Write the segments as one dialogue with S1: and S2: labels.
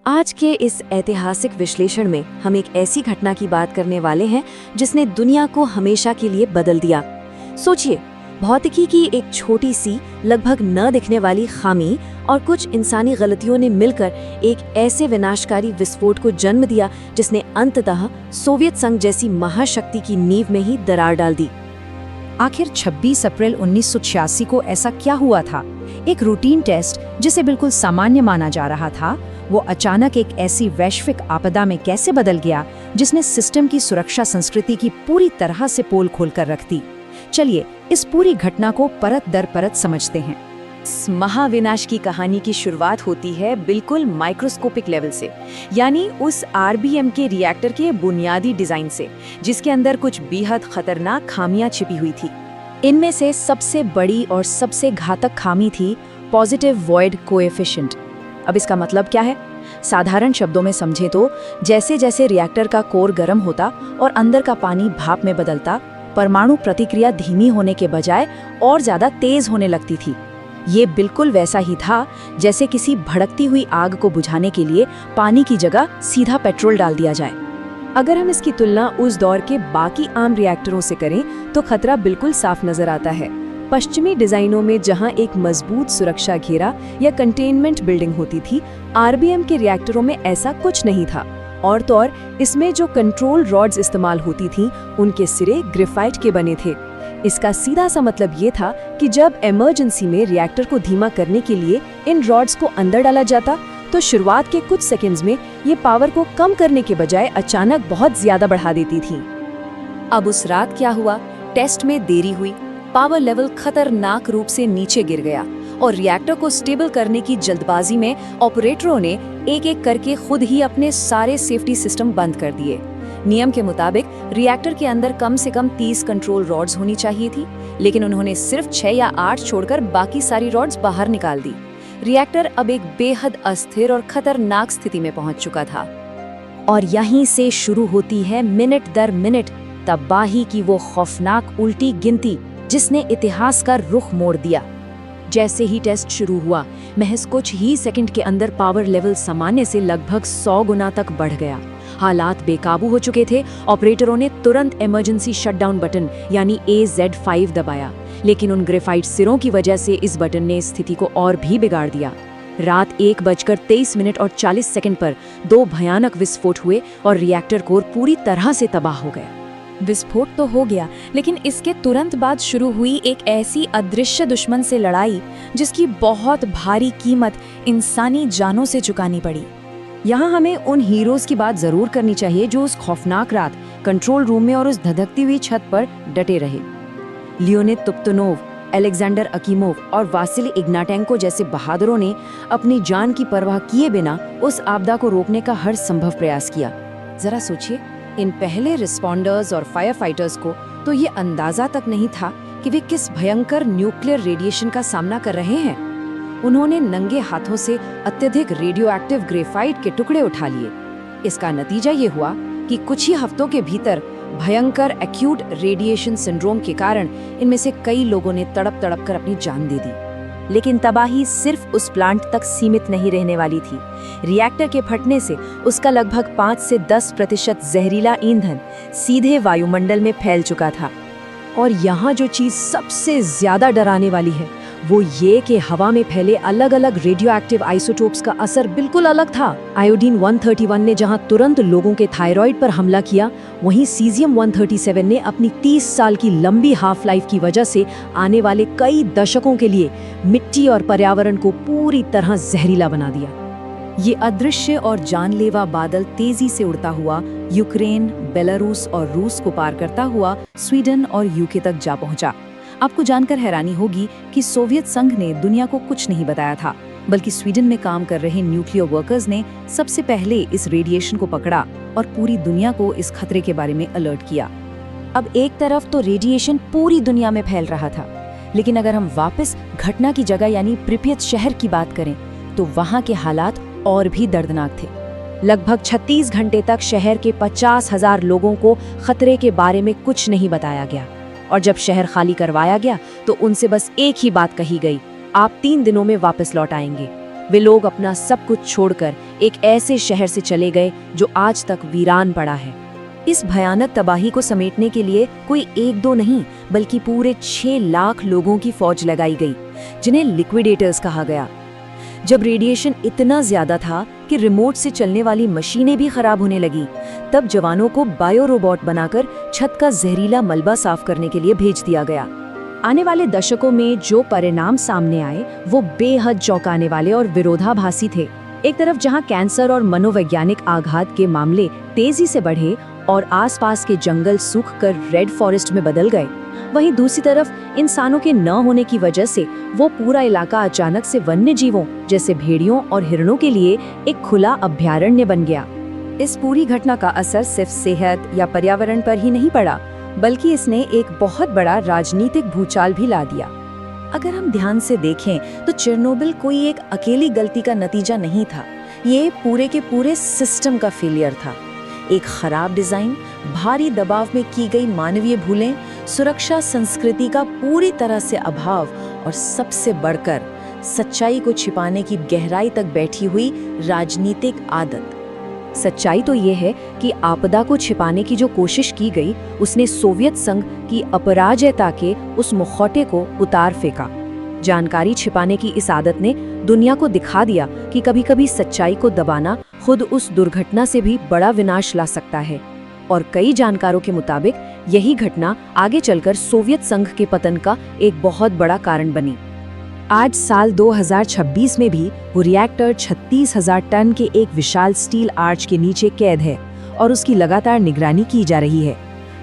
S1: आज के इस ऐतिहासिक विश्लेषण में हम एक ऐसी घटना की बात करने वाले हैं जिसने दुनिया को हमेशा के लिए बदल दिया। सोचिए, भौतिकी की एक छोटी सी लगभग न दिखने वाली खामी और कुछ इंसानी गलतियों ने मिलकर एक ऐसे विनाशकारी विस्फोट को जन्म दिया जिसने अंततः सोवियत संघ जैसी महाशक्ति की नींव में ही दरार डाल दी।
S2: आखिर 26 अप्रैल 1986 को ऐसा क्या हुआ था? एक रूटीन टेस्ट जिसे बिल्कुल सामान्य माना जा रहा था, वो अचानक एक ऐसी वैश्विक आपदा में कैसे बदल गया जिसने सिस्टम की सुरक्षा संस्कृति की पूरी तरह से पोल खोलकर रख दी। चलिए इस पूरी घटना को परत दर परत समझते हैं।
S1: इस महाविनाश की कहानी की शुरुआत होती है बिल्कुल माइक्रोस्कोपिक लेवल से, यानी उस आरबीएम के रिएक्टर के बुनियादी डिजाइन से, जिसके अंदर कुछ बेहद खतरनाक खामियां छिपी हुई थी। इनमें से सबसे बड़ी और सबसे घातक खामी थी पॉजिटिव वॉइड कोएफिशिएंट। अब इसका मतलब क्या है? साधारण शब्दों में समझे तो जैसे जैसे रिएक्टर का कोर गर्म होता और अंदर का पानी भाप में बदलता, परमाणु प्रतिक्रिया धीमी होने के बजाय और ज्यादा तेज होने लगती थी। ये बिल्कुल वैसा ही था जैसे किसी भड़कती हुई आग को बुझाने के लिए पानी की जगह सीधा पेट्रोल डाल दिया जाए। अगर हम इसकी तुलना उस दौर के बाकी आम रिएक्टरों से करें तो खतरा बिल्कुल साफ नजर आता है। पश्चिमी डिजाइनों में जहां एक मजबूत सुरक्षा घेरा या कंटेनमेंट बिल्डिंग होती थी, आरबीएम के रिएक्टरों में ऐसा कुछ नहीं था। और तो और इसमें जो कंट्रोल रॉड्स इस्तेमाल होती थीं, उनके सिरे ग्रेफाइट के बने थे। इसका सीधा सा मतलब ये था कि जब इमरजेंसी में रिएक्टर को धीमा करने के लिए इन रॉड्स को अंदर डाला जाता तो शुरुआत के कुछ सेकंड्स में ये पावर को कम करने के बजाय अचानक बहुत ज्यादा बढ़ा देती थी। अब उस रात क्या हुआ? टेस्ट में देरी हुई, पावर लेवल खतरनाक रूप से नीचे गिर गया और रिएक्टर को स्टेबल करने की जल्दबाजी में ऑपरेटरों ने एक एक करके खुद ही अपने सारे सेफ्टी सिस्टम बंद कर दिए। नियम के मुताबिक रिएक्टर के अंदर कम से कम 30 कंट्रोल रॉड्स होनी चाहिए थी, लेकिन उन्होंने सिर्फ 6 या 8 छोड़कर बाकी सारी रॉड्स बाहर निकाल दी। रिएक्टर अब एक बेहद अस्थिर और खतरनाक स्थिति में पहुंच चुका था। और यहीं से शुरू होती है मिनट दर मिनट तबाही की वो खौफनाक उल्टी गिनती जिसने इतिहास का रुख मोड़ दिया। जैसे ही टेस्ट शुरू हुआ, महज कुछ ही सेकंड के अंदर पावर लेवल सामान्य से लगभग 100 गुना तक बढ़ गया। हालात बेकाबू हो चुके थे। ऑपरेटरों ने तुरंत इमरजेंसी शटडाउन बटन यानी AZ5 दबाया, लेकिन उन ग्रेफाइट सिरों की वजह से इस बटन ने स्थिति को और भी बिगाड़ दिया। रात 1:23:40 पर 2 भयानक विस्फोट हुए और रिएक्टर कोर पूरी तरह से तबाह हो गया। विस्फोट तो हो गया, लेकिन इसके तुरंत बाद शुरू हुई एक ऐसी अदृश्य दुश्मन से लड़ाई जिसकी बहुत भारी कीमत इंसानी जानों से चुकानी पड़ी। यहाँ हमें उन हीरोज की बात जरूर करनी चाहिए जो उस खौफनाक रात कंट्रोल रूम में और उस धधकती हुई छत पर डटे रहे। लियोनिद तुप्तनोव, अलेक्जेंडर अकीमोव और वासिली इग्नाटेंको जैसे बहादुरों ने अपनी जान की परवाह किए बिना उस आपदा को रोकने का हर संभव प्रयास किया। जरा सोचिए, इन पहले रिस्पॉन्डर्स और फायर फाइटर्स को तो ये अंदाजा तक नहीं था कि वे किस भयंकर न्यूक्लियर रेडिएशन का सामना कर रहे हैं। उन्होंने नंगे हाथों से अत्यधिक रेडियोएक्टिव ग्रेफाइट के टुकड़े उठा लिए। इसका नतीजा ये हुआ कि कुछ ही हफ्तों के भीतर भयंकर एक्यूट रेडिएशन सिंड्रोम के कारण इनमें से कई लोगों ने तड़प तड़प कर अपनी जान दे दी। लेकिन तबाही सिर्फ उस प्लांट तक सीमित नहीं रहने वाली थी। रिएक्टर के फटने से उसका लगभग 5 से 10% जहरीला ईंधन सीधे वायुमंडल में फैल चुका था। और यहाँ जो चीज सबसे ज्यादा डराने वाली है वो ये कि हवा में फैले अलग अलग रेडियोएक्टिव आइसोटोप्स का असर बिल्कुल अलग था। आयोडीन 131 ने जहां तुरंत लोगों के थायराइड पर हमला किया, वहीं सीजियम 137 ने अपनी 30 साल की लंबी हाफ लाइफ की वजह से आने वाले कई दशकों के लिए मिट्टी और पर्यावरण को पूरी तरह जहरीला बना दिया। ये अदृश्य और जानलेवा बादल तेजी से उड़ता हुआ यूक्रेन, बेलारूस और रूस को पार करता हुआ स्वीडन और यूके तक जा पहुंचा। आपको जानकर हैरानी होगी कि सोवियत संघ ने दुनिया को कुछ नहीं बताया था, बल्कि स्वीडन में काम कर रहे न्यूक्लियर वर्कर्स ने सबसे पहले इस रेडिएशन को पकड़ा और पूरी दुनिया को इस खतरे के बारे में अलर्ट किया। अब एक तरफ तो रेडिएशन पूरी दुनिया में फैल रहा था, लेकिन अगर हम वापस घटना की जगह यानी प्रिपियत शहर की बात करें तो वहां के हालात और भी दर्दनाक थे। लगभग 36 घंटे तक शहर के 50,000 लोगों को खतरे के बारे में कुछ नहीं बताया गया, और जब शहर खाली करवाया गया तो उनसे बस एक ही बात कही गई, आप 3 दिनों में वापस लौट आएंगे। वे लोग अपना सब कुछ छोड़कर एक ऐसे शहर से चले गए जो आज तक वीरान पड़ा है। इस भयानक तबाही को समेटने के लिए कोई एक दो नहीं बल्कि पूरे 6 लाख लोगों की फौज लगाई गई, जिन्हें लिक्विडेटर्स कहा गया। जब रेडिएशन इतना ज्यादा था कि रिमोट से चलने वाली मशीनें भी खराब होने लगी, तब जवानों को बायो रोबोट बनाकर छत का जहरीला मलबा साफ करने के लिए भेज दिया गया।
S2: आने वाले दशकों में जो परिणाम सामने आए वो बेहद चौंकाने वाले और विरोधाभासी थे। एक तरफ जहां कैंसर और मनोवैज्ञानिक आघात के मामले तेजी से बढ़े और आसपास के जंगल सूखकर रेड फॉरेस्ट में बदल गए, वहीं दूसरी तरफ इंसानों के न होने की वजह से वो पूरा इलाका अचानक से वन्य जीवों जैसे भेड़ियों और हिरणों के लिए एक खुला अभयारण्य बन गया। इस पूरी घटना का असर सिर्फ सेहत या पर्यावरण पर ही नहीं पड़ा, बल्कि इसने एक बहुत बड़ा राजनीतिक भूचाल भी ला दिया।
S1: अगर हम ध्यान से देखें तो चेरनोबिल कोई एक अकेली गलती का नतीजा नहीं था, ये पूरे के पूरे सिस्टम का फेलियर था। एक खराब डिजाइन, भारी दबाव में की गई मानवीय भूलें, सुरक्षा संस्कृति का पूरी तरह से अभाव और सबसे बढ़कर सच्चाई को छिपाने की गहराई तक बैठी हुई राजनीतिक आदत।
S2: सच्चाई तो ये है कि आपदा को छिपाने की जो कोशिश की गई, उसने सोवियत संघ की अपराजयता के उस मुखौटे को उतार फेंका। जानकारी छिपाने की इस आदत ने दुनिया को दिखा दिया कि कभी-कभी सच्चाई को दबाना खुद उस दुर्घटना से भी बड़ा विनाश ला सकता है। और कई जानकारों के मुताबिक यही घटना आगे चलकर सोवियत संघ के पतन का एक बहुत बड़ा कारण बनी। आज साल 2026 में भी वो रिएक्टर 36,000 टन के एक विशाल स्टील आर्च के नीचे कैद है और उसकी लगातार निगरानी की जा रही है।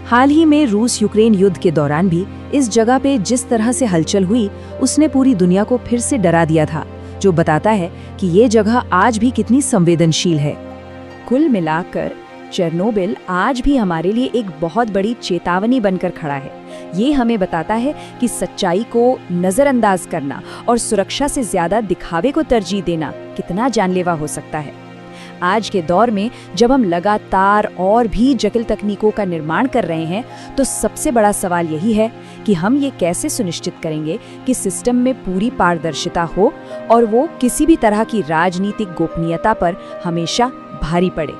S2: हाल ही में रूस यूक्रेन युद्ध के दौरान भी इस जगह पे जिस तरह से हलचल हुई, उसने पूरी दुनिया को फिर से डरा दिया था, जो बताता है कि ये जगह आज भी कितनी संवेदनशील है। कुल मिलाकर चेरनोबिल आज भी हमारे लिए एक बहुत बड़ी चेतावनी बनकर खड़ा है। ये हमें बताता है कि सच्चाई को नजरअंदाज करना और सुरक्षा से ज्यादा दिखावे को तरजीह देना कितना जानलेवा हो सकता है। आज के दौर में जब हम लगातार और भी जटिल तकनीकों का निर्माण कर रहे हैं, तो सबसे बड़ा सवाल यही है कि हम ये कैसे सुनिश्चित करेंगे कि सिस्टम में पूरी पारदर्शिता हो और वो किसी भी तरह की राजनीतिक गोपनीयता पर हमेशा भारी पड़े।